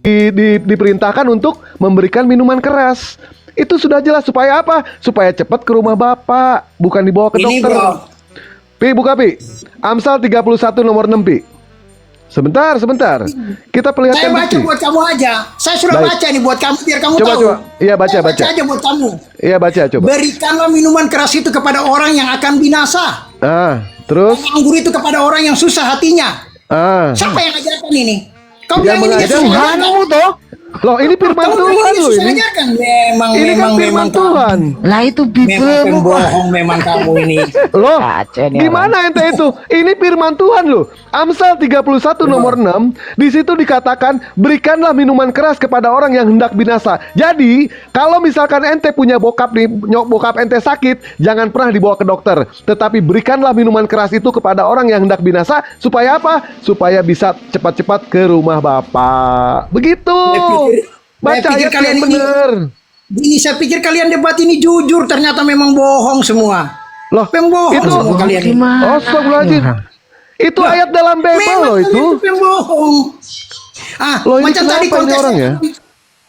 diperintahkan untuk memberikan minuman keras. Itu sudah jelas. Supaya apa? Supaya cepat ke rumah Bapak, bukan dibawa ke Ini, dokter. bro. Pi, buka Pi. Amsal 31 nomor 6 Pi. Sebentar. Kita Saya perlihatkan baca bukti. buat kamu aja. Saya sudah Baik. baca nih buat kamu biar kamu Coba, tahu. coba. Iya, baca. Saya baca aja buat kamu. Iya, baca coba. Berikanlah minuman keras itu kepada orang yang akan binasa. Terus? Anggur itu kepada orang yang susah hatinya. Siapa yang ngajarkan ini? Kau Dia bilang ini mengajar Yesus ngajarkan. Tuhanmu toh. Loh, ini firman Kau bilang Tuhan ini loh Yesus ini. ngajarkan. Ini kan firman Tuhan. Lah itu Memang Bibelmu kok. pembohong memang kamu ini. Loh, Kacau nih gimana ente itu? Ini firman Tuhan loh. Amsal 31 nomor 6. Di situ dikatakan, berikanlah minuman keras kepada orang yang hendak binasa. Jadi, kalau misalkan ente punya bokap nih, bokap ente sakit, jangan pernah dibawa ke dokter. Tetapi berikanlah minuman keras itu kepada orang yang hendak binasa. Supaya apa? Supaya bisa cepat-cepat ke rumah Bapak. Begitu. Baca Saya pikir ayat kalian yang ini- benar. Ini saya pikir kalian debat ini jujur, ternyata memang bohong semua. Loh, Pembohong itu semua kalian ini. Gimana? Astagfirullahaladzim. Itu ayat dalam Bible Memang loh kalian itu. pembohong. Loh, ini Macam tadi kenapa ini konteksnya, orang ya?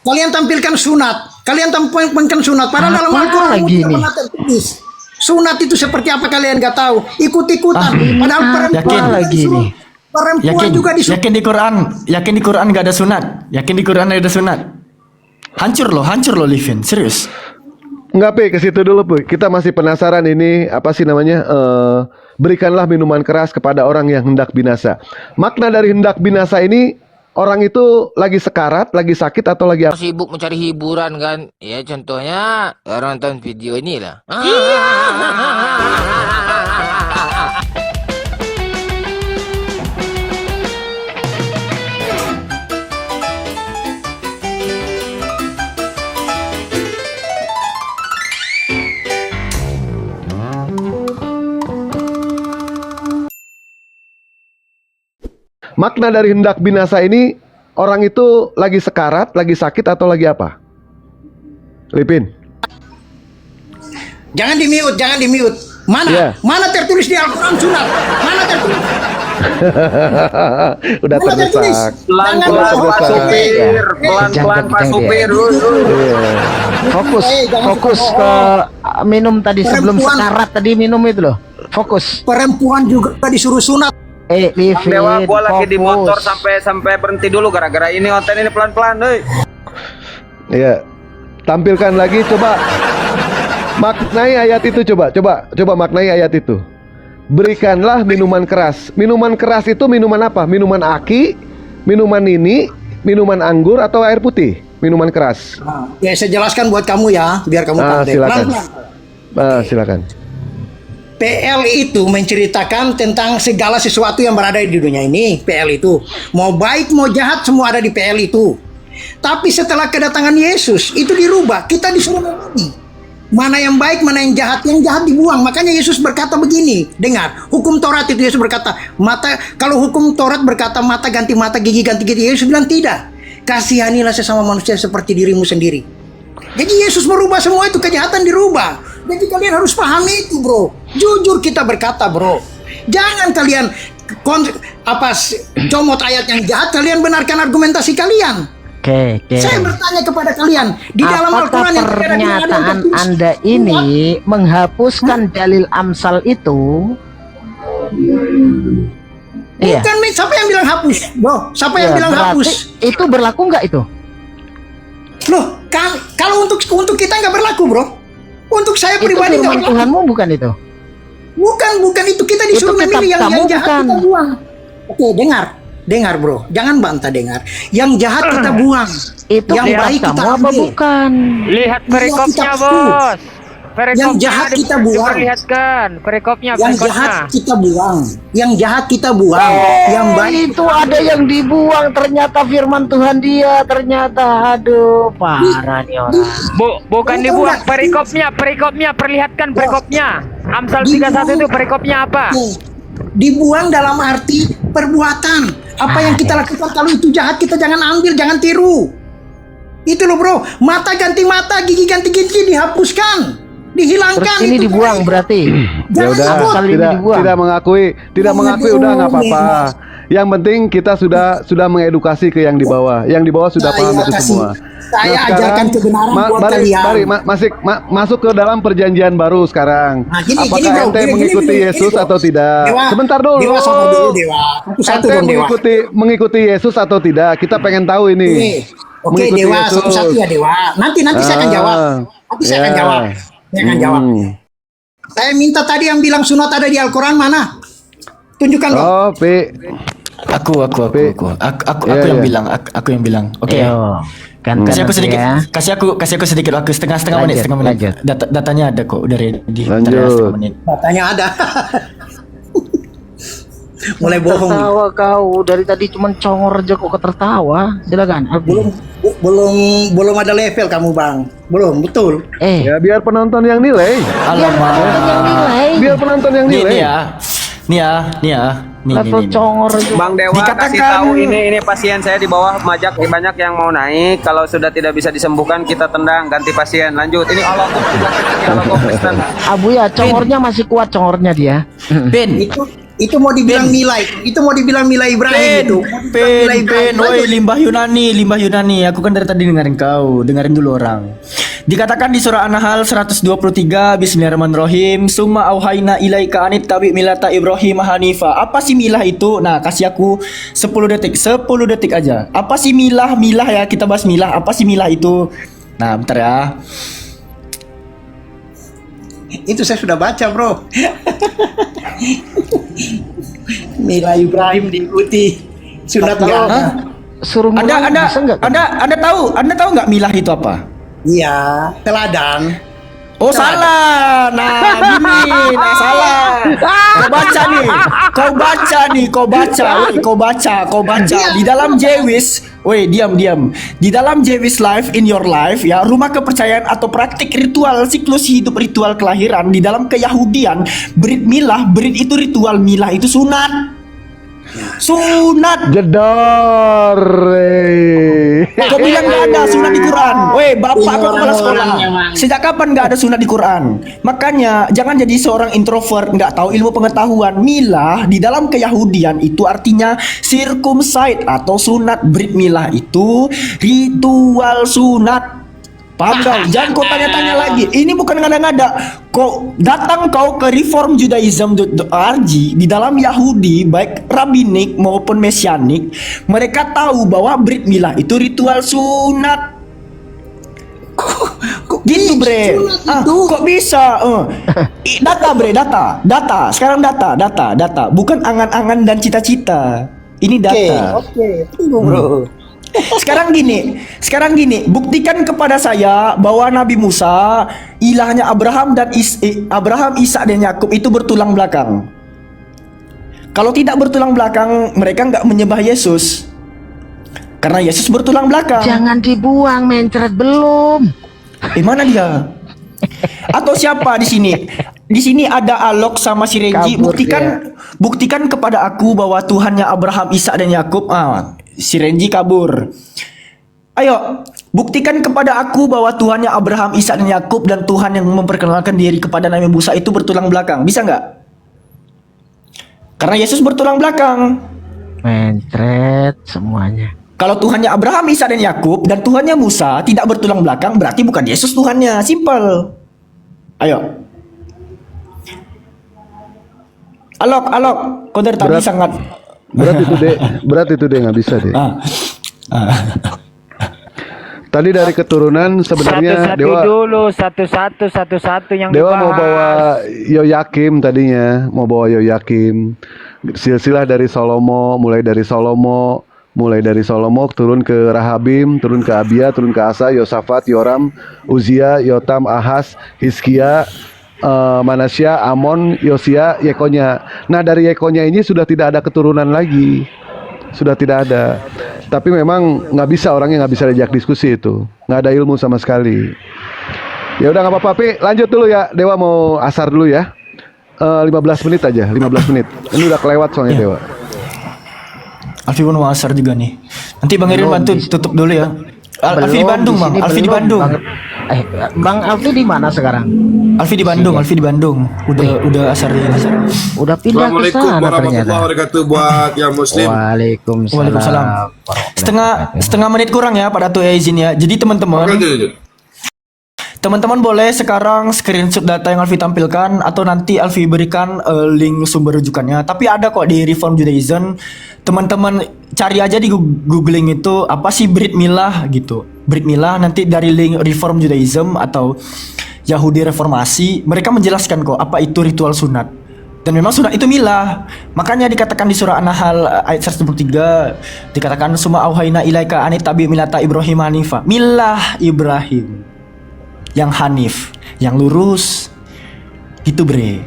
Kalian tampilkan sunat, kalian tampilkan sunat. Padahal dalam Apa Al-Quran lagi tidak nih? pernah tertulis. Sunat itu seperti apa kalian nggak tahu? Ikut-ikutan. Padahal perempuan Yakin juga lagi disuruh. nih. Perempuan juga disuruh. Yakin di Quran gak ada sunat. Yakin di Quran ada sunat. Hancur loh Livin, serius. Enggak, Pi, ke situ dulu, Pi. Kita masih penasaran ini apa sih namanya? Berikanlah minuman keras kepada orang yang hendak binasa. Makna dari hendak binasa ini, orang itu lagi sekarat, lagi sakit atau lagi apa? Sibuk mencari hiburan kan. Ya contohnya orang nonton video ini lah. Makna dari hendak binasa ini, orang itu lagi sekarat, lagi sakit atau lagi apa? Lipin. Jangan di mute. Mana? Iya. Mana tertulis di Al-Quran sunat? Mana tertulis? Udah Mana tertulis? terdesak. Pelan-pelan Jangan Pak bohong. Supir, pelan-pelan Pak Supir. Iya. Fokus, jangan fokus bohong. ke minum tadi sebelum Perempuan. sekarat tadi minum itu loh. Fokus. Perempuan juga disuruh sunat. Livin, Bang Dewa, gua lagi di fokus. motor sampai berhenti dulu gara-gara ini konten ini pelan-pelan, euy. Iya. Tampilkan lagi, coba maknai ayat itu, coba maknai ayat itu. Berikanlah minuman keras. Minuman keras itu minuman apa? Minuman aki, minuman ini, minuman anggur atau air putih? Minuman keras. Ya saya jelaskan buat kamu ya, biar kamu pandai. Silakan. Pelan-pelan. Silakan. PL itu menceritakan tentang segala sesuatu yang berada di dunia ini. PL itu mau baik mau jahat semua ada di PL itu. Tapi setelah kedatangan Yesus itu dirubah. Kita disuruh memilih mana yang baik, mana yang jahat. Yang jahat dibuang. Makanya Yesus berkata begini. Dengar, hukum Taurat itu Yesus berkata, kalau hukum Taurat berkata mata ganti mata, gigi ganti gigi, Yesus bilang tidak. Kasihanilah sesama manusia seperti dirimu sendiri. Jadi Yesus merubah semua itu, kejahatan dirubah. Jadi kalian harus pahami itu, bro. Jujur kita berkata, bro. Jangan kalian comot ayat yang jahat, kalian benarkan argumentasi kalian. Oke. Saya bertanya kepada kalian, di dalam Apakah Al-Quran yang tidak ada pernyataan tertulis, Anda ini menghapuskan dalil Amsal itu? Iya. bukan, siapa yang bilang hapus, bro? Siapa yang Ya, bilang berarti hapus? itu berlaku nggak itu? Loh, kalau untuk kita nggak berlaku, bro. Untuk saya Itu pribadi nggak firman berlaku. Tuhanmu bukan itu? Bukan itu, kita disuruh Itu kitab memilih yang kamu jahat bukan. kita buang. Oke, dengar bro, jangan bantah, dengar. Yang jahat kita buang, Itu yang kitab baik kita kamu apa ambil. bukan? Lihat perikopnya, kitabku. bos. Perikopnya Yang jahat kita buang. diperlihatkan. Perikopnya, Yang jahat kita buang, yang jahat kita buang, yang baik Itu ada yang dibuang, ternyata firman Tuhan dia, ternyata aduh parah nih orang. bukan dibuang. Perikopnya perlihatkan perikopnya. Amsal 31 itu perikopnya apa? dibuang dalam arti perbuatan. Apa yang kita lakukan kalau itu jahat kita jangan ambil, jangan tiru. Itu loh bro, mata ganti mata, gigi ganti gigi dihapuskan, dihilangkan. Terus ini itu dibuang baik. berarti. Ya Jangan udah, takut. Amsal ini dibuang. tidak mengakui udah nggak apa-apa. Yang penting kita sudah mengedukasi ke yang di bawah. Yang di bawah sudah paham itu kasih. semua. Saya ajarkan kebenaran buat kalian. Masuk ke dalam perjanjian baru sekarang. Nah, gini, Apakah bro, ente gini, mengikuti gini, Yesus bro. atau tidak? Dewa, Sebentar dulu. Dewa sama dulu, Dewa. Satu-satu Ente dong, Dewa. mengikuti Yesus atau tidak? Kita pengen tahu ini. Oke, Mengikuti Dewa, Yesus. satu-satu ya, Dewa. Nanti saya akan jawab. Nanti saya akan ya. jawab. Saya akan jawab. Saya minta tadi yang bilang sunat ada di Al-Quran mana? Tunjukkan dong. Oh, Pi. Aku Iya, yang iya. bilang, aku yang bilang. Oke. Ayo, kan Kasih aku kanan sedikit, ya. kasih aku sedikit waktu setengah Lanjut, menit. lanjut. Datanya ada kok, udah ready. Lanjut. Bentar ya, setengah menit. Katanya ada. Mulai bohong. Tertawa kau dari tadi cuma congor aja kok tertawa. Silakan. Belum ada level kamu, Bang. Belum, betul. Ya biar penonton yang nilai. Alamak. Biar penonton yang Nih nilai. ya. Nih. Level congor aja. Bang Dewa Dikatakan- kasih tahu ini pasien saya di bawah banyak yang mau naik. Kalau sudah tidak bisa disembuhkan kita tendang ganti pasien. Lanjut. Ini Allah Kristen. Abu ya, congornya masih kuat congornya dia. Pin. Itu mau dibilang nilai. Itu mau dibilang nilai Ibrahim itu. Pen, woi limbah Yunani. Aku kan dari tadi dengerin kau, dengerin dulu orang. Dikatakan di surah An-Nahl 123, Bismillahirrahmanirrahim, Summa auhayna ilaika anit tabi milata Ibrahim hanifa. Apa sih milah itu? Nah, kasih aku 10 detik aja. Apa sih milah ya? Kita bahas milah. Apa sih milah itu? Nah, bentar ya. Itu saya sudah baca, bro. Nilai Ibrahim diikuti. Sunat nggak ada. Suruh mulai bisa nggak? Anda tahu nggak milah itu apa? Iya, teladan. Oh salah, nah gini, salah. Kau baca. Di dalam Jewish, diam. Di dalam Jewish life in your life ya, rumah kepercayaan atau praktik ritual siklus hidup ritual kelahiran di dalam keyahudian, brit itu ritual, milah itu sunat. Jedor. Kau bilang nggak ada sunat di Quran. Bapak kau kepala sekolah. Sejak kapan nggak ada sunat di Quran? Makanya jangan jadi seorang introvert nggak tahu ilmu pengetahuan. Milah di dalam keyahudian itu artinya circumcise atau sunat. Brit milah itu ritual sunat. Paham kau? Jangan kau tanya-tanya lagi. Ini bukan ngada-ngada. Kau datang ke Reform Judaism.org, di dalam Yahudi baik rabbinik maupun mesianik, mereka tahu bahwa brit milah itu ritual sunat. Gitu bre. Kok bisa? Data bre, data. Sekarang data. Bukan angan-angan dan cita-cita. Ini data. Oke, tunggu, bro. Sekarang gini, buktikan kepada saya bahwa Nabi Musa, ilahnya Abraham, Ishak dan Yakub itu bertulang belakang. Kalau tidak bertulang belakang, mereka nggak menyembah Yesus. Karena Yesus bertulang belakang. Jangan dibuang, mencret belum. Mana dia? Atau siapa di sini? Di sini ada Alok sama si Renji. Kabur Buktikan kepada aku bahwa Tuhannya Abraham, Ishak dan Yakub. Si Renji kabur. Ayo, buktikan kepada aku bahwa Tuhannya Abraham, Ishak dan Yakub dan Tuhan yang memperkenalkan diri kepada Nabi Musa itu bertulang belakang. Bisa nggak? Karena Yesus bertulang belakang. Mencret semuanya. Kalau Tuhannya Abraham, Ishak dan Yakub dan Tuhannya Musa tidak bertulang belakang, berarti bukan Yesus Tuhannya. Simple. Ayo. Alok, kau dari tadi sangat Berat itu deh nggak bisa deh. Tadi dari keturunan sebenarnya satu-satu yang Dewa mau dibahas. bawa Yoyakim tadinya, mau bawa Yoyakim. Silsilah dari Salomo, mulai dari Salomo turun ke Rahabim, turun ke Abia, turun ke Asa, Yosafat, Yoram, Uzia, Yotam, Ahaz, Hizkia, Manasya, Amon, Yosia, Yekonya. Nah dari Yekonya ini sudah tidak ada keturunan lagi, sudah tidak ada. Tapi memang nggak bisa, orangnya nggak bisa diajak diskusi itu, nggak ada ilmu sama sekali. Ya udah nggak apa-apa, Pi, lanjut dulu ya. Dewa mau asar dulu ya. 15 menit aja, 15 menit. Ini udah kelewat soalnya Dewa. Alfi pun mau asar juga nih. Nanti Bang Erin bantu tutup dulu ya. Alfi di Belum, Bandung, di Bang. sini Alfi di belum, Bandung. Bang. Bang Alfi di mana sekarang? Alfi di Bandung, Alfi di Bandung. Udah asar ini. Udah pindah ke Assalamualaikum sana warahmatullahi ternyata. wabarakatuh buat yang muslim. Waalaikumsalam. Setengah menit kurang ya Pak Dato ya, izin ya. Jadi teman-teman, Oke. teman-teman boleh sekarang screenshot data yang Alfi tampilkan atau nanti Alfi berikan link sumber rujukannya. Tapi ada kok di Reform Judaism. Teman-teman cari aja di googling itu apa sih Brit Milah gitu. Brit Milah nanti dari link Reform Judaism atau Yahudi Reformasi, mereka menjelaskan kok apa itu ritual sunat. Dan memang sunat itu milah. Makanya dikatakan di surah An-Nahl ayat 123 dikatakan summa auhayna ilaika an tabi milata Ibrahim hanifa. Milah Ibrahim yang hanif, yang lurus. Gitu bre.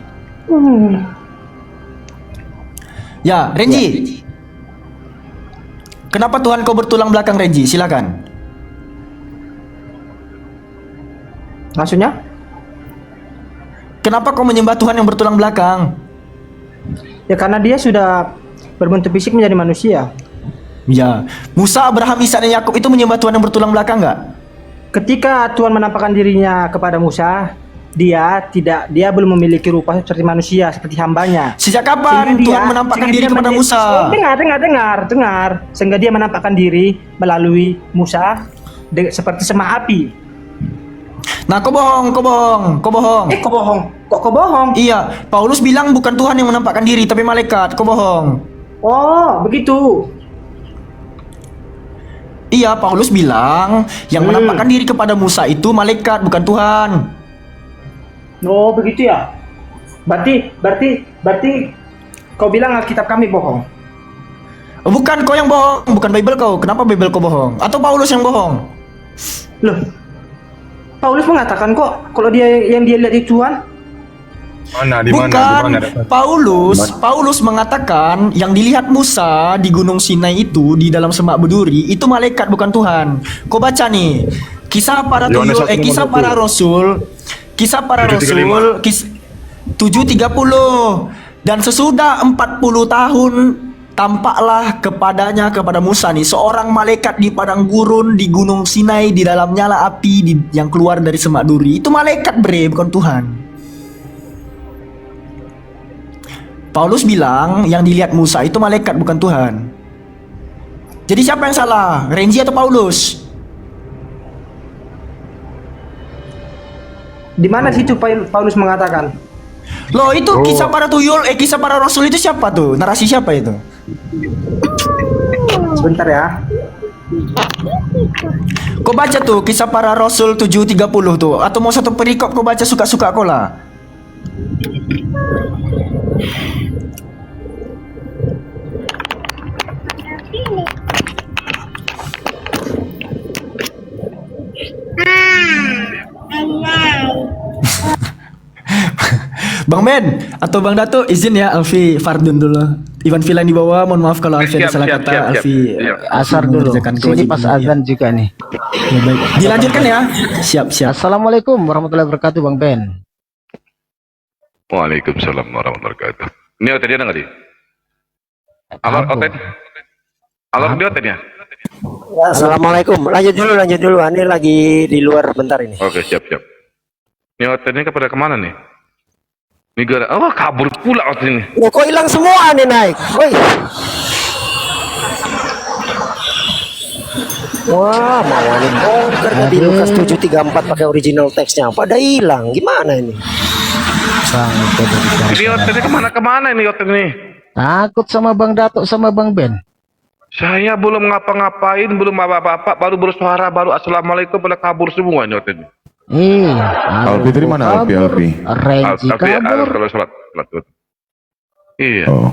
Ya, Renji. Kenapa Tuhan kau bertulang belakang, Renji? Silakan. Maksudnya? Kenapa kau menyembah Tuhan yang bertulang belakang? Ya karena dia sudah berbentuk fisik menjadi manusia. Ya, Musa, Abraham, Ishak dan Yakub itu menyembah Tuhan yang bertulang belakang nggak? Ketika Tuhan menampakkan dirinya kepada Musa, dia belum memiliki rupa seperti manusia, seperti hambanya. Sejak kapan Tuhan menampakkan diri kepada Musa? Dengar. Sehingga dia menampakkan diri melalui Musa seperti sema api. Nah, kau bohong. Kok bohong? Kok kau bohong? Iya, Paulus bilang bukan Tuhan yang menampakkan diri, tapi malaikat. Kau bohong. Oh, begitu. Iya, Paulus bilang yang menampakkan diri kepada Musa itu malaikat, bukan Tuhan. Oh, begitu ya. Berarti kau bilang Alkitab kami bohong. Oh, bukan kau yang bohong, bukan Bible kau. Kenapa Bible kau bohong? Atau Paulus yang bohong? Loh, Paulus mengatakan kok kalau dia lihat itu Tuhan. Bukan. Paulus mengatakan yang dilihat Musa di Gunung Sinai itu di dalam semak berduri itu malaikat, bukan Tuhan. Kau baca nih Kisah Para Rasul 7:30. Dan sesudah 40 tahun tampaklah kepada Musa nih seorang malaikat di padang gurun di Gunung Sinai di dalam nyala api yang keluar dari semak duri. Itu malaikat bre, bukan Tuhan. Paulus bilang yang dilihat Musa itu malaikat, bukan Tuhan. Jadi siapa yang salah? Renji atau Paulus? Di mana situ Paulus mengatakan? Loh, itu Kisah Para Tuyul, Kisah Para Rasul itu siapa tuh? Narasi siapa itu? Sebentar ya. Kau baca tuh Kisah Para Rasul 7:30 tuh. Atau mau satu perikop kau baca suka-suka kau lah. Bang Ben atau Bang Dato izin ya Alfi fardun dulu. Ivan Filan di bawah, mohon maaf kalau Alfi ada salah kata. Alfi Asar dulu. Sini pas azan juga nih. Ya, baik. Dilanjutkan ya. Siap. Assalamualaikum warahmatullahi wabarakatuh Bang Ben. Waalaikumsalam warahmatullahi wabarakatuh. Ini tadi ada nggak di? Halo, dia tadi ya? Assalamualaikum. Lanjut dulu. Ini lagi di luar bentar ini. Oke, siap. Ini hotelnya kepada kemana nih? Ini gara, kabur pula hotel ini. Ya, kok hilang semua nih naik. Woi. Wah, mau nih bongkar tadi Lukas 7:34 pakai original teksnya. Pada hilang. Gimana ini? Ini hotelnya kemana ini hotel ini? Takut sama Bang Dato sama Bang Ben. Saya belum ngapa-ngapain, belum apa-apa, baru bersuara, baru assalamualaikum, pada kabur semua ini hotel ini. Alfi dari mana Alfi? Renji kabur. Kalau sholat. Iya. Oh.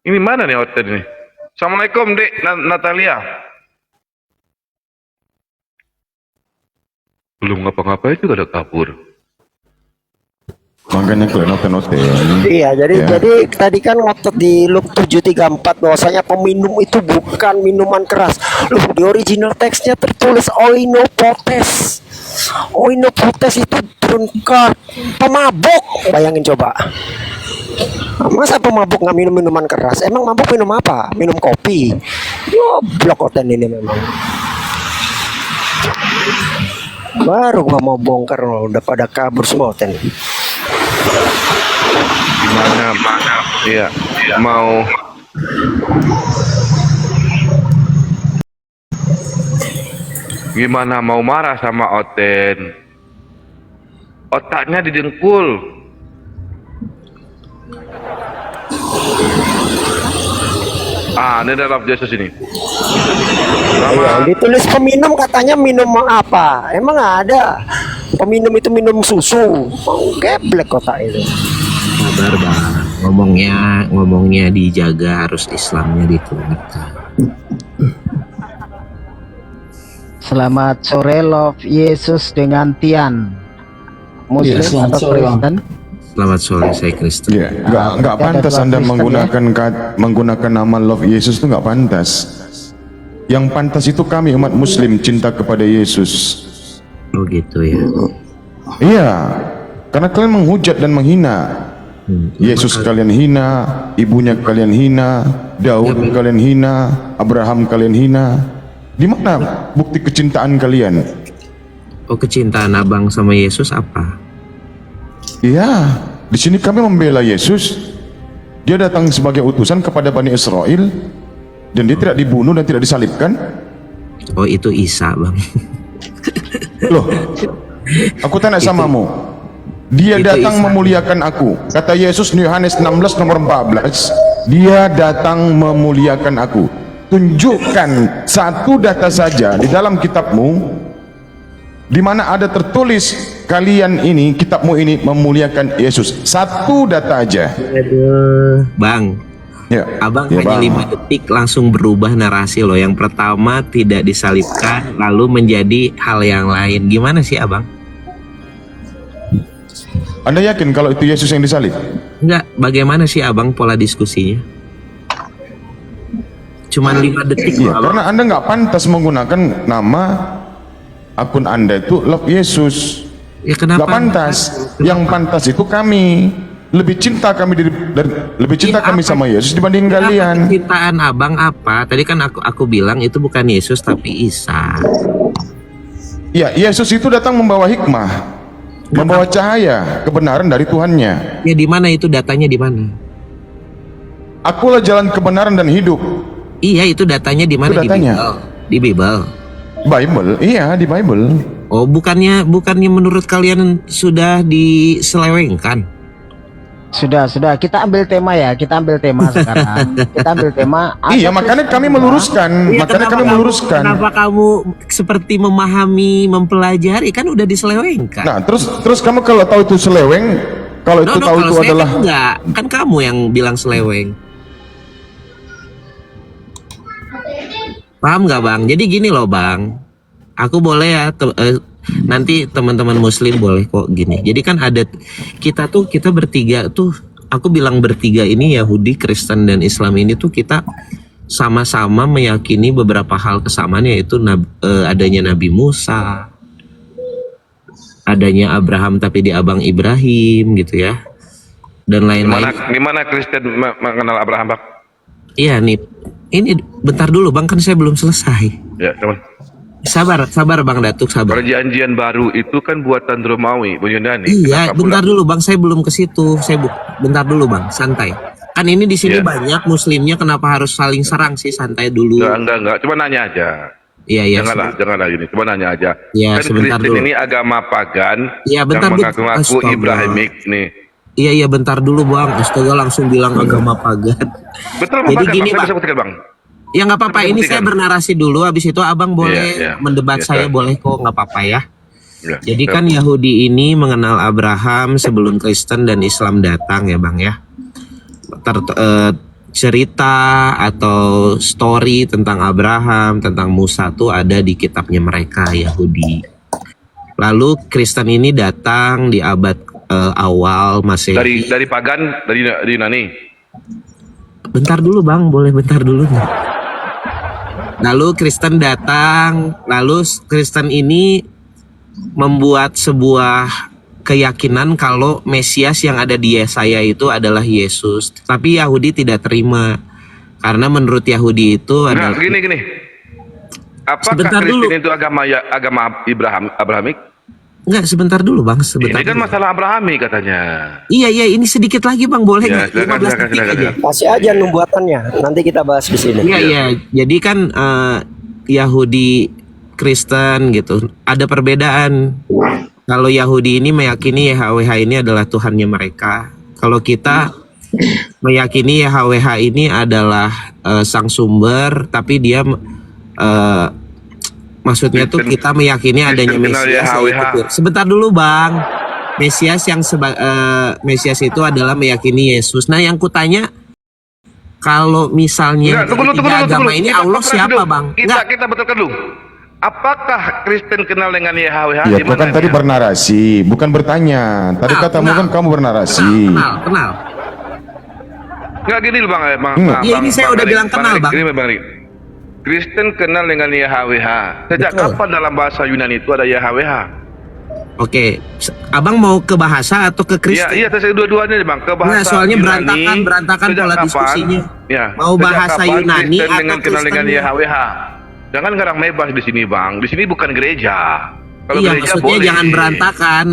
Ini mana nih hotel ini? Assalamualaikum Dek Natalia. Belum ngapa-ngapain juga udah kabur. Makanya kalian hotel. Iya, jadi tadi kan ngotot di Luke 7:34 bahwasanya peminum itu bukan minuman keras. Loh, di original teksnya tertulis oinopotes. Oinopotes itu drunkard, pemabuk. Bayangin coba. Masa pemabuk nggak minum minuman keras? Emang mabuk minum apa? Minum kopi. Yo, blok hotel ini memang. Baru gua mau bongkar udah pada kabur semua ten. Gimana? Iya, mau gimana mau marah sama Oten? Otaknya didengkul. Ini ada Love Yesus ini. Iya, ditulis peminum katanya minum apa? Emang ada peminum itu minum susu? Mau geblek kotak itu. Sabar bang, ngomongnya dijaga, harus Islamnya ditularkan. Selamat sore Love Yesus dengan Tian. Muslim atau Kristen? Selamat sore, saya Kristen. Ya, nggak pantas Anda menggunakan nama Love Yesus itu nggak pantas. Yang pantas itu kami umat Muslim cinta kepada Yesus. Oh gitu ya. Iya, karena kalian menghujat dan menghina. Yesus kalian hina, ibunya kalian hina, Daud kalian hina, Abraham kalian hina. Di mana bukti kecintaan kalian? Oh, kecintaan abang sama Yesus apa? Iya, di sini kami membela Yesus. Dia datang sebagai utusan kepada Bani Israel dan dia tidak dibunuh dan tidak disalibkan. Oh, itu Isa bang. Loh, aku tanya samamu. Dia datang memuliakan aku. Kata Yesus di Yohanes 16 nomor 14, dia datang memuliakan aku. Tunjukkan satu data saja di dalam kitabmu di mana ada tertulis kalian ini, kitabmu ini memuliakan Yesus. Satu data aja. Aduh, bang. Ya, abang ya, hanya bang. 5 detik langsung berubah narasi loh. Yang pertama tidak disalibkan, lalu menjadi hal yang lain. Gimana sih abang? Anda yakin kalau itu Yesus yang disalib? Enggak, bagaimana sih abang pola diskusinya? Cuman 5 detik loh, Iya, abang. karena Anda nggak pantas menggunakan nama akun Anda itu Love Yesus. Ya kenapa? Nggak pantas. Yang pantas itu kami. Lebih cinta kami lebih cinta kami sama Yesus dibanding kalian. Kecintaan abang apa? Tadi kan aku bilang itu bukan Yesus tapi Isa. Ya, Yesus itu datang membawa hikmah, membawa cahaya kebenaran dari Tuhannya. Ya di mana itu datanya di mana? Akulah jalan kebenaran dan hidup. Iya, itu datanya di mana? Itu datanya. Di Bible. Bible, iya di Bible. Oh, bukannya menurut kalian sudah diselewengkan? Sudah, kita ambil tema ya, kita ambil tema sekarang. Kita ambil tema. Iya, makanya kami meluruskan, Iya, kenapa kamu seperti memahami, mempelajari, kan udah diselewengkan. Nah, terus kamu kalau tahu itu seleweng, kalau itu tahu itu saya adalah kan enggak, kan kamu yang bilang seleweng. Paham nggak bang? Jadi gini loh bang, aku boleh ya nanti teman-teman Muslim boleh kok gini. Jadi kan ada kita bertiga tuh, aku bilang bertiga ini Yahudi, Kristen dan Islam ini tuh kita sama-sama meyakini beberapa hal kesamaan, yaitu adanya Nabi Musa, adanya Abraham tapi di abang Ibrahim gitu ya, dan lain-lain. Gimana Kristen mengenal Abraham bang? Iya nih, ini bentar dulu bang, kan saya belum selesai. Ya teman. Sabar bang Datuk, sabar. Perjanjian baru itu kan buatan Romawi, Bu Yunani. Iya, bentar dulu bang, saya belum ke situ. Bentar dulu bang, santai. Kan ini di sini banyak Muslimnya, kenapa harus saling serang sih? Santai dulu. Enggak, cuma nanya aja. Iya. Janganlah gini, cuma nanya aja. Iya, kan sebentar Kristen dulu. ini agama pagan Iya, bentar, yang mengaku-ngaku Ibrahimik nih. Iya, bentar dulu bang. Astaga, langsung bilang agama pagan. Betul, jadi pagan, gini bang. bang. Ya nggak apa-apa, ini saya bernarasi dulu, habis itu abang boleh mendebat saya, boleh kok, nggak apa-apa ya. Jadi kan Yahudi ini mengenal Abraham sebelum Kristen dan Islam datang ya bang ya. Cerita atau story tentang Abraham, tentang Musa tuh ada di kitabnya mereka Yahudi. Lalu Kristen ini datang di abad awal Masehi. Dari pagan, dari Yunani. Bentar dulu bang, boleh bentar dulu nih. Lalu Kristen datang, lalu Kristen ini membuat sebuah keyakinan kalau Mesias yang ada di Yesaya itu adalah Yesus. Tapi Yahudi tidak terima, karena menurut Yahudi itu adalah... Gini. Apakah Kristen itu agama Abrahamik? Enggak, sebentar dulu Bang, sebentar. Ini kan dulu. masalah Abrahami katanya. Iya, ini sedikit lagi Bang, boleh Ya, nggak? 15 detik aja. Kasih aja numbuatannya. Nanti kita bahas di sini. Iya. Jadi kan Yahudi, Kristen gitu, ada perbedaan. Kalau Yahudi ini meyakini YHWH ini adalah Tuhannya mereka. Kalau kita meyakini YHWH ini adalah sang sumber, tapi dia maksudnya tuh kita meyakini adanya Mesias. Sebentar dulu Bang. Mesias Mesias itu adalah meyakini Yesus. Nah, yang kutanya, kalau misalnya agama ini Allah siapa Bang? Kita betulkan dulu. Apakah Kristen kenal dengan YHWH? Ya, kau kan tadi bernarasi, bukan bertanya. Tadi katamu kan kamu bernarasi. Kenal. Enggak gini loh Bang. Iya, ini saya udah bilang kenal Bang. Gini Bang Rik. Kristen kenal dengan YHWH. Sejak kapan dalam bahasa Yunani itu ada YHWH? Oke, Abang mau ke bahasa atau ke Kristen? Iya, saya dua-duanya Bang. Ke bahasa Nah, soalnya Yunani, berantakan pola diskusinya. Ya, Mau bahasa Yunani Kristen dengan atau kenal dengan Kristennya? YHWH. Jangan ngarang bebas di sini Bang. Di sini bukan gereja. Kalau Iya, gereja maksudnya boleh. jangan berantakan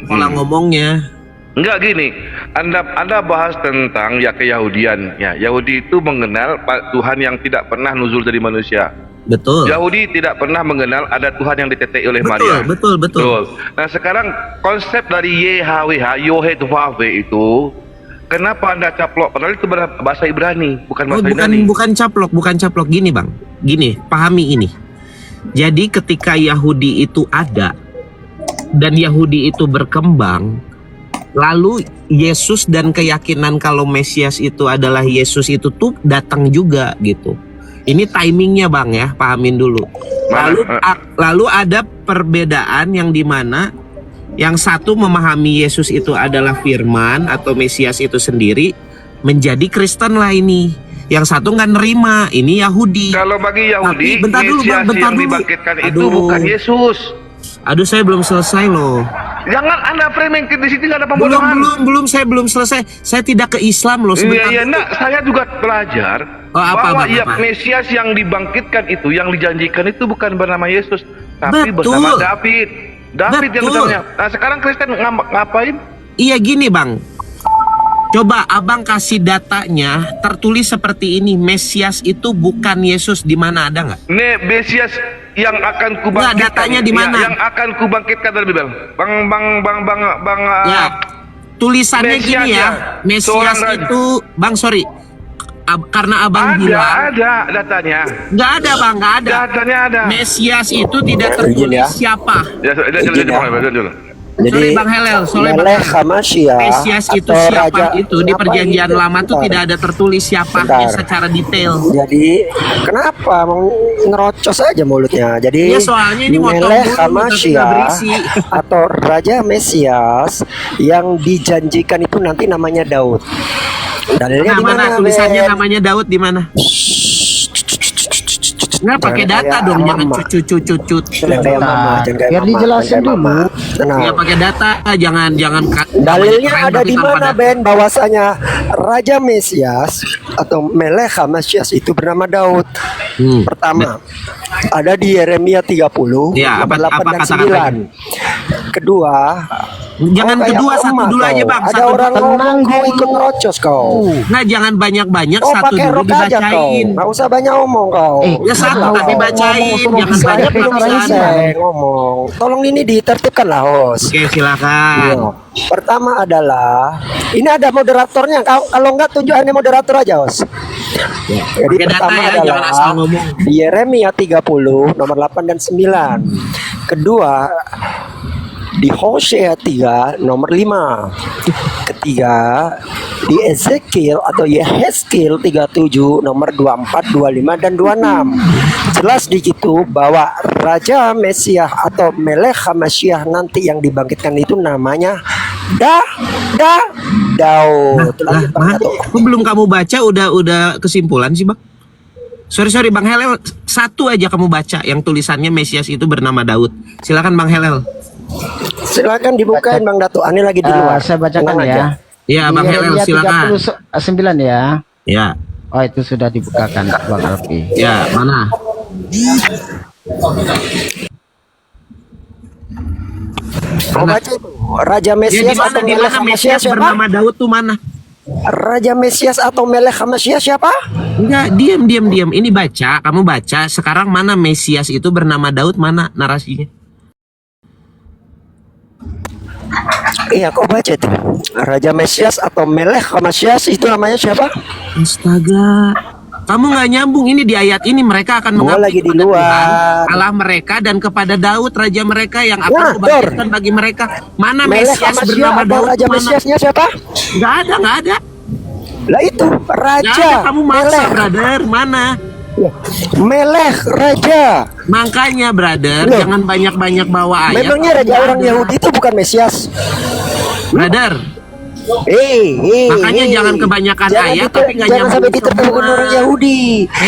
pola ngomongnya. Enggak gini, Anda bahas tentang keyahudian. Ya, Yahudi itu mengenal Tuhan yang tidak pernah nuzul dari manusia. Betul. Yahudi tidak pernah mengenal ada Tuhan yang ditetek oleh Maria. Betul. Nah, sekarang konsep dari YHWH, Yohet-Vave itu, kenapa Anda caplok? Padahal itu bahasa Ibrani, bukan bahasa Yunani. Bukan caplok. Gini Bang, pahami ini. Jadi ketika Yahudi itu ada dan Yahudi itu berkembang, lalu Yesus dan keyakinan kalau Mesias itu adalah Yesus itu tuh datang juga gitu. Ini timingnya Bang ya, pahamin dulu. Lalu ada perbedaan yang dimana yang satu memahami Yesus itu adalah Firman atau Mesias itu sendiri, menjadi Kristen lah ini. Yang satu nggak nerima, ini Yahudi. Kalau bagi Yahudi, bentar dulu, Mesias bentar yang dulu. dibangkitkan itu bukan Yesus. Aduh, saya belum selesai loh. Jangan Anda framing di sini, nggak ada pembodohan. Belum, saya belum selesai. Saya tidak ke Islam loh sebentar. Iya, saya juga belajar bahwa Mesias yang dibangkitkan itu, yang dijanjikan itu bukan bernama Yesus, tapi bersama David. David yang bersama. Nah, sekarang Kristen ngapain? Iya gini Bang. Coba Abang kasih datanya, tertulis seperti ini, Mesias itu bukan Yesus, di mana ada nggak? Nih, Mesias yang akan kubangkitkan. Nggak, datanya di mana? Yang akan kubangkitkan dari Bibel. Bang. Ya, tulisannya gini ya, Mesias itu, Bang sorry, karena Abang bilang. Ada datanya. Nggak ada Bang, nggak ada. Datanya ada. Mesias itu tidak tertulis siapa. Jadi Bang Helel, Mesias itu siapa itu di perjanjian lama tuh tidak ada tertulis siapanya secara detail. Jadi kenapa mau ngerocos aja mulutnya? Jadi soalnya ini Melech HaMashiach atau Raja Mesias yang dijanjikan itu nanti namanya Daud. Dalilnya di mana? Tulisannya namanya Daud di mana? Nggak pakai data dong, jangan cucut. Biar dijelasin dulu. Ya pakai data, jangan. Dalilnya ada di mana Ben? Bahwasanya Raja Mesias atau Melech HaMashiach itu bernama Daud. Pertama, ada di Yeremia 30, 8 dan 9. Kedua, jangan kedua, satu dulu aja Bang. Ada orang ngomong kau ikut ngerocos kau. Nah, jangan banyak-banyak, satu pakai dulu rok aja dibacain. kau. Nggak usah banyak ngomong kau. Ya satu tapi bacain, jangan banyak ngomong. Tolong ini ditertibkan lah, host. Oke, silakan. Pertama adalah ini ada moderatornya. Kalau enggak tujuannya moderator aja, host. Jadi pertama adalah di Yeremia 30 nomor 8 dan 9. Kedua di Hosea 3 nomor 5. Ketiga di Ezekiel atau Yehezkiel 37 nomor 24, 25 dan 26. Jelas di situ bahwa Raja Mesias atau Melech HaMashiach nanti yang dibangkitkan itu namanya Daud. Kok belum kamu baca udah kesimpulan sih Bang? Sorry Bang Helel, satu aja kamu baca yang tulisannya Mesias itu bernama Daud. Silakan Bang Helel. Silakan dibukain Bang Datu. Ani lagi di luar. Saya bacakan ya. Iya Bang Helel, silakan. 39 ya. Ya. Oh, itu sudah dibukakan Bang Alfi. Ya, mana? Kau baca itu Raja Ya Mesias di mana atau Melek Hamasiah Mesias siapa? bernama Daud tuh mana? Raja Mesias atau Melek Hamasiah siapa? Enggak, diam. Ini baca, kamu baca. Sekarang mana Mesias itu bernama Daud, mana narasinya? Iya, kau baca itu Raja Mesias atau Melek Hamasiah itu namanya siapa? Astaga. Kamu nggak nyambung, ini di ayat ini mereka akan Gua lagi di kepada luar. Tuhan, Allah mereka dan kepada Daud raja mereka yang akan Nah, kubangkitkan bagi mereka. Mana Melek Mesias Hamasiah bernama atau Daud? Raja Mana? Mesiasnya siapa? Nggak ada. Lah itu Nggak Raja ada, kamu maksa, Melek. brother. Mana? Melek Raja. Makanya, brother, Loh. jangan banyak-banyak bawa ayat. Memangnya raja Nggak orang ada. Yahudi itu bukan Mesias? Brother, makanya jangan kebanyakan ayat tapi nggak jangan sampai nyambung ditertawakan semua. orang Yahudi.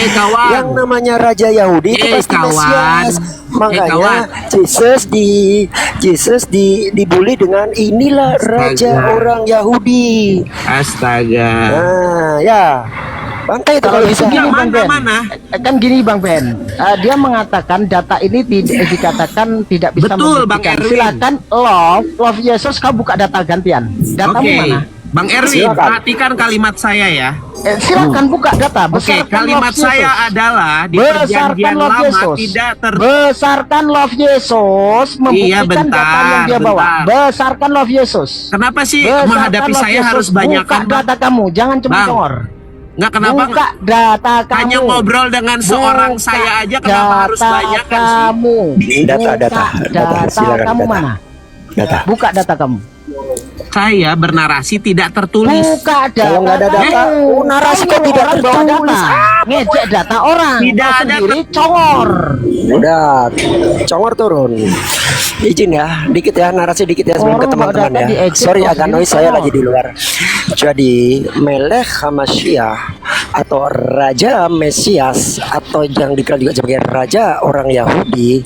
Kawan. Yang namanya raja Yahudi itu pasti kawan. Mesias. Makanya kawan. Jesus dibully dengan inilah raja Astaga. orang Yahudi. Astaga. Nah, ya. Bantai itu kalau bisa. Gini, Bang Ben. mana? Kan gini Bang Ben, dia mengatakan data ini tidak dikatakan tidak bisa Betul, Bang membuktikan. Erwin. Silakan love Yesus, kau buka data gantian. Datamu Oke, mana? Bang Erwin, Silakan. perhatikan kalimat saya ya. Silakan buka data. Oke, Besarkan kalimat love saya Yesus. adalah di Besarkan perjanjian love lama Yesus. tidak Besarkan love Yesus, membuktikan bentar, data yang dia bawa. bentar. Besarkan love Yesus. Kenapa sih Besarkan menghadapi love saya Yesus. harus banyakan? Buka data kamu, jangan cuma Bang, congor. Nggak, kenapa Buka data kamu. hanya ngobrol dengan seorang Buka saya aja kenapa harus data banyak kan sih? kamu. Data, silakan kamu data. mana? Data. Buka data kamu. Saya bernarasi tidak tertulis. Buka data. Kalau nggak ada data, narasi kok tidak orang bawa tertulis? data. Ngejek data orang. Tidak Kau ada sendiri congor. Udah, congor turun. Izin ya, dikit ya, narasi dikit ya sebelum ke Orang teman-teman data ya. diejek, Sorry kau agak sendiri noise, saya congor. lagi di luar. Jadi Melek Hamasiah atau Raja Mesias atau yang dikenal juga sebagai Raja orang Yahudi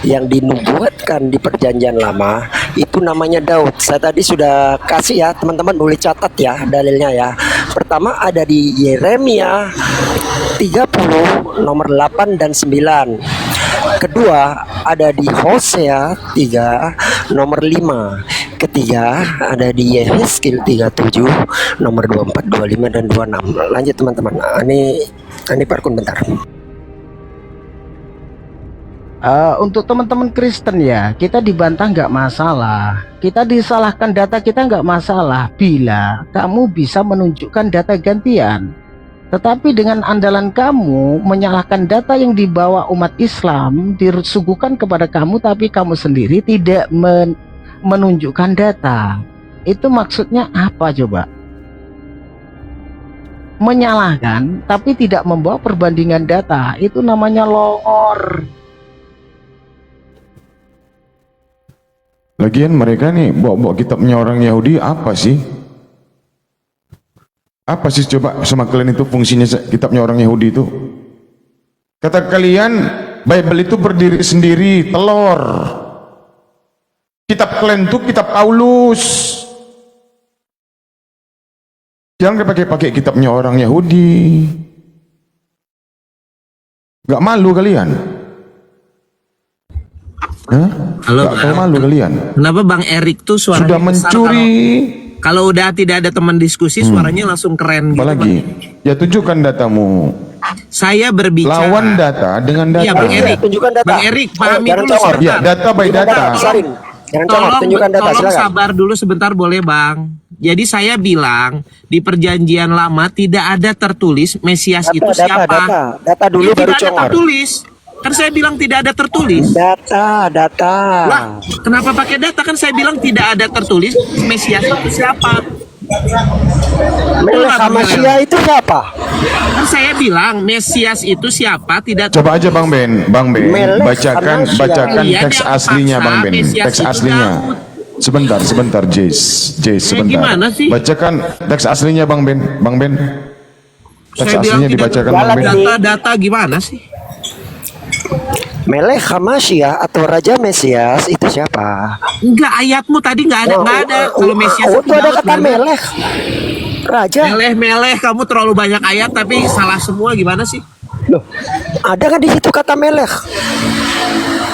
yang dinubuatkan di perjanjian lama itu namanya Daud. Saya tadi sudah kasih ya, teman-teman boleh catat ya dalilnya ya. Pertama ada di Yeremia 30 nomor 8 dan 9. Kedua ada di Hosea 3 nomor 5. Ketiga ada di Yehezkiel 37 nomor 24, 25 dan 26. Lanjut teman-teman. Ini Parkun bentar. Untuk teman-teman Kristen ya, kita dibantah nggak masalah. Kita disalahkan data kita nggak masalah bila kamu bisa menunjukkan data gantian. Tetapi dengan andalan kamu menyalahkan data yang dibawa umat Islam disuguhkan kepada kamu, tapi kamu sendiri tidak menunjukkan data. Itu maksudnya apa coba? Menyalahkan tapi tidak membawa perbandingan data, itu namanya longor. Lagian mereka nih bawa-bawa kitabnya orang Yahudi apa sih? Apa sih coba sama kalian itu fungsinya kitabnya orang Yahudi itu? Kata kalian Bible itu berdiri sendiri, telur. Kitab kalian itu kitab Paulus. Jangan pakai kitabnya orang Yahudi. Gak malu kalian? Hah? Halo, Gak malu kalian? Kenapa Bang Erik tuh suaranya Sudah besar mencuri. kalau udah tidak ada teman diskusi suaranya langsung keren gitu. Apalagi? Ya tunjukkan datamu. Saya berbicara Lawan data dengan data. Iya Bang Erik. Tunjukkan data. Bang Erik, pahami jangan dulu congor. sebentar. Ya, data by data. Besarin. Jangan congor, tunjukkan data Tolong silakan. sabar dulu sebentar boleh Bang. Jadi saya bilang di perjanjian lama tidak ada tertulis Mesias itu siapa. Data dulu Ya, baru tidak ada congor. tertulis. Kan saya bilang tidak ada tertulis. Data. Lah, kenapa pakai data? Kan saya bilang tidak ada tertulis Mesias itu siapa. Melek Hamasiah itu siapa? Kan saya bilang Mesias itu siapa tidak. Coba aja Bang Ben, Melek bacakan Iya, teks dia aslinya paksa Bang Ben, Mesias teks itu aslinya. Sebentar, Jace, sebentar. gimana sih? Bacakan teks aslinya Bang Ben. Teks Saya bilang aslinya tidak dibacakan ada Bang Ben. data gimana sih? Melek Hamasiah atau Raja Mesias itu siapa? Enggak, ayatmu tadi enggak ada. Kalau Mesias itu ada Daud, kata brother. Melek. Raja. Meleh, kamu terlalu banyak ayat tapi salah semua gimana sih? Loh, ada kan di situ kata Melek?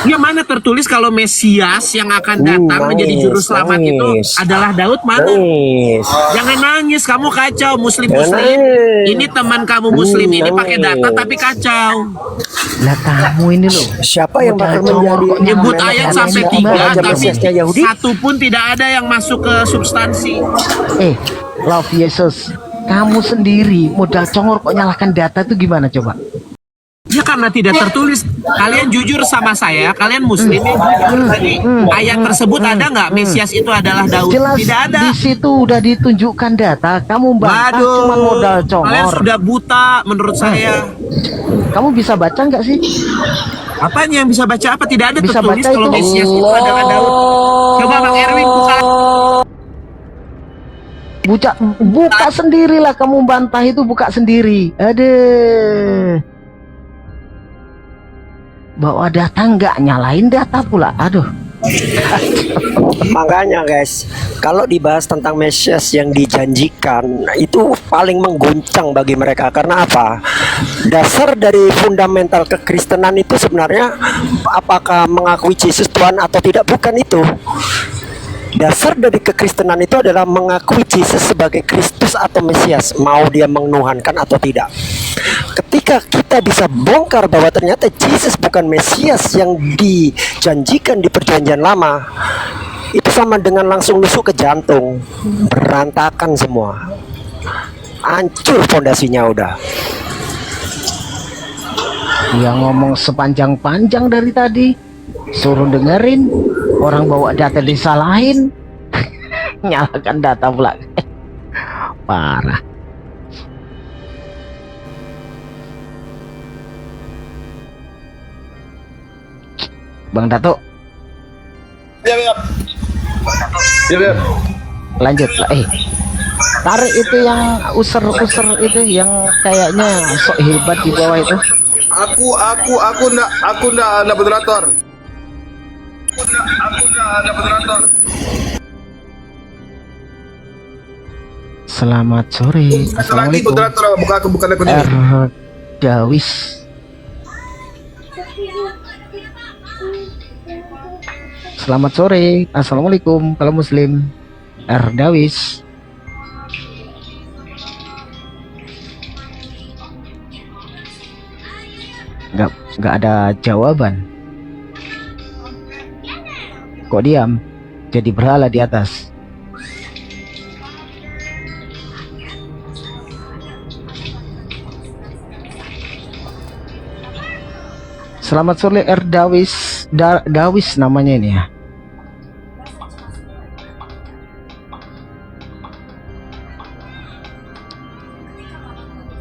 Ya mana tertulis kalau Mesias yang akan datang menjadi juru selamat itu adalah Daud? Mana? Jangan nangis, kamu kacau Muslim-Muslim. Ini teman kamu Muslim ini pakai data tapi kacau. Lah kamu ini loh. Siapa yang bakal menjadi Nyebut ayat sampai 3 Raja tapi Mesiasnya Yahudi? satu pun tidak ada yang masuk ke substansi. Love Yesus, kamu sendiri modal congor kok nyalahkan data itu gimana coba? Ya karena tidak tertulis. Kalian jujur sama saya, kalian Muslim yang jujur tadi. Ayat tersebut ada nggak Mesias itu adalah Daud? Jelas Tidak ada. di situ udah ditunjukkan data. Kamu bantah cuma modal congor. Kalian sudah buta menurut saya. Kamu bisa baca nggak sih? Apanya yang bisa baca apa? Tidak ada Bisa tertulis baca kalau itu. Mesias itu adalah Daud. Coba Bang Erwin buka. Buka sendirilah, kamu bantah itu buka sendiri. Aduh. Bawa data nggak nyalain data pula. Aduh. Makanya guys, kalau dibahas tentang Mesias yang dijanjikan itu paling mengguncang bagi mereka. Karena apa? Dasar dari fundamental kekristenan itu sebenarnya apakah mengakui Yesus Tuhan atau tidak, bukan itu. Dasar dari kekristenan itu adalah mengakui Yesus sebagai Kristus atau Mesias, mau dia menuhankan atau tidak. Ketika kita bisa bongkar bahwa ternyata Yesus bukan Mesias yang dijanjikan di perjanjian lama, itu sama dengan langsung nusuk ke jantung, berantakan semua, hancur fondasinya udah. Yang ngomong sepanjang-panjang dari tadi, suruh dengerin, orang bawa data disalahin, nyalakan data pula. Parah. Bang Dato. Ya. Lanjut lah. Tarik itu yang user-user itu yang kayaknya sok hebat di bawah itu. Aku ndak moderator. Selamat sore. Assalamualaikum. Moderator, bukan aku ini. Dawis. Selamat sore. Assalamualaikum. Kalau Muslim. Dawis. Nggak ada jawaban. Kok diam? Jadi berhala di atas. Selamat sore Dawis. Dawis namanya ini ya.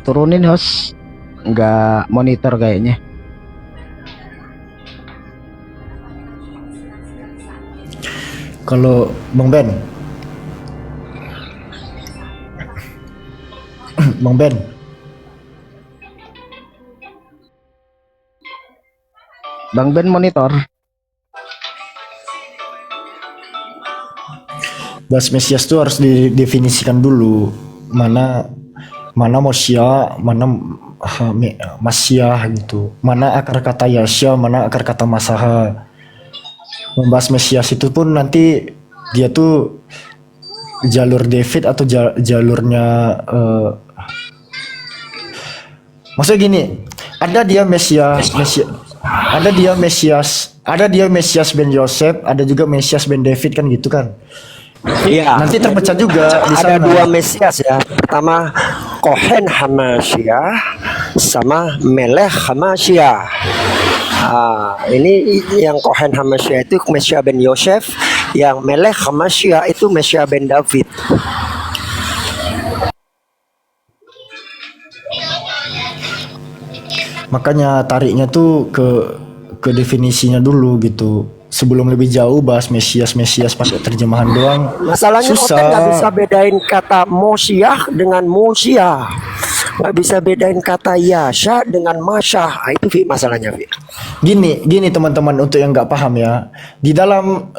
Turunin host. Nggak monitor kayaknya. Kalau Bang Ben, Bang Ben, Bang Ben monitor. bahas Mesias itu harus didefinisikan dulu mana Mosia, mana Masyah gitu, mana akar kata Yasya, mana akar kata Masaha. Membahas Mesias itu pun nanti dia tuh jalur David atau jalurnya maksudnya gini, ada dia Mesias, ada dia Mesias ben Yosef, ada juga Mesias ben David kan gitu kan. Iya. Nanti terpecah juga di sana. Ada dua Mesias ya. Pertama Kohen Hamashiach sama Melech Hamashiach. Ini yang Kohen Hamashiach itu Mesias ben Yosef, yang Melech Hamashiach itu Mesias ben David. Makanya tariknya tuh ke definisinya dulu gitu. Sebelum lebih jauh bahas Mesias pakai terjemahan doang. Masalahnya susah. Oten nggak bisa bedain kata Mosiah dengan Mosia, nggak bisa bedain kata Yasha dengan Masyah. Itu Vi masalahnya Vi. Gini teman-teman, untuk yang nggak paham ya, di dalam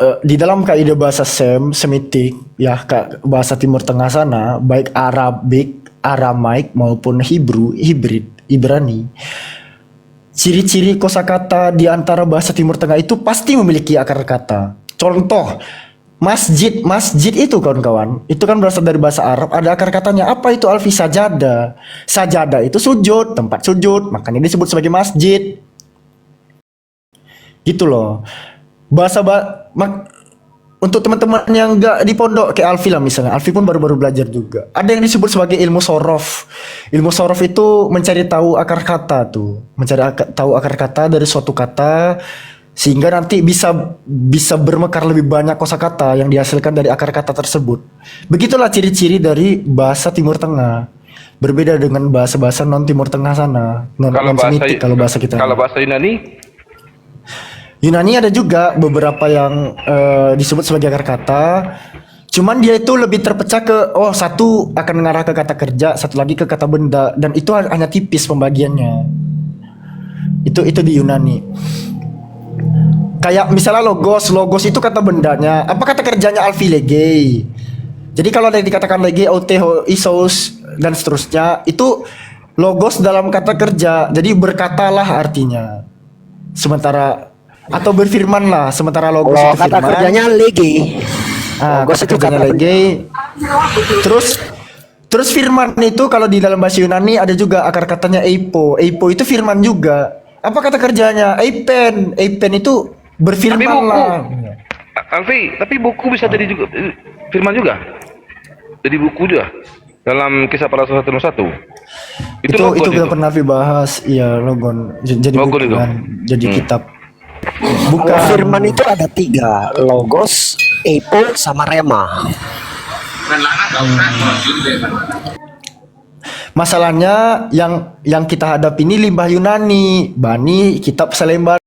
kaidah bahasa Semitik ya, bahasa Timur Tengah sana, baik Arabik, Aramaik maupun Hibrid, Ibrani, ciri-ciri kosakata di antara bahasa Timur Tengah itu pasti memiliki akar kata. Contoh, masjid itu kawan-kawan, itu kan berasal dari bahasa Arab, ada akar katanya. Apa itu Alfi? Sajada. Sajada itu sujud, tempat sujud, makanya disebut sebagai masjid. Gitu loh. Untuk teman-teman yang enggak di pondok kayak Alfi lah misalnya, Alfi pun baru-baru belajar juga. Ada yang disebut sebagai ilmu sorof. Ilmu sorof itu mencari tahu akar kata tuh, tahu akar kata dari suatu kata sehingga nanti bisa bermekar lebih banyak kosakata yang dihasilkan dari akar kata tersebut. Begitulah ciri-ciri dari bahasa Timur Tengah. Berbeda dengan bahasa-bahasa non Timur Tengah sana, non-Semitik kalau bahasa kita. Kalau bahasa Yunani ada juga beberapa yang disebut sebagai akar kata. Cuman dia itu lebih terpecah ke satu akan mengarah ke kata kerja, satu lagi ke kata benda, dan itu hanya tipis pembagiannya. Itu di Yunani. Kayak misalnya logos itu kata bendanya, apa kata kerjanya Alfi legei. Jadi kalau ada yang dikatakan legei, auteho, isos dan seterusnya, itu logos dalam kata kerja. Jadi berkatalah artinya. Atau berfirman lah, sementara logos itu kata firman. kerjanya legi. Logos itu kerjanya legi. Terus firman itu kalau di dalam bahasa Yunani ada juga akar katanya eipo. Eipo itu firman juga. Apa kata kerjanya? Eipen itu berfirman lah. Alfi, tapi buku bisa jadi juga firman juga. Jadi buku juga dalam Kisah Para Rasul 1:1. Itu kita pernah bahas, iya logon. Jadi logon buku itu. kan, jadi kitab. Bukan. Firman itu ada 3, logos, epo, sama rema. Masalahnya yang kita hadapi ini limbah Yunani, bani kitab selembar.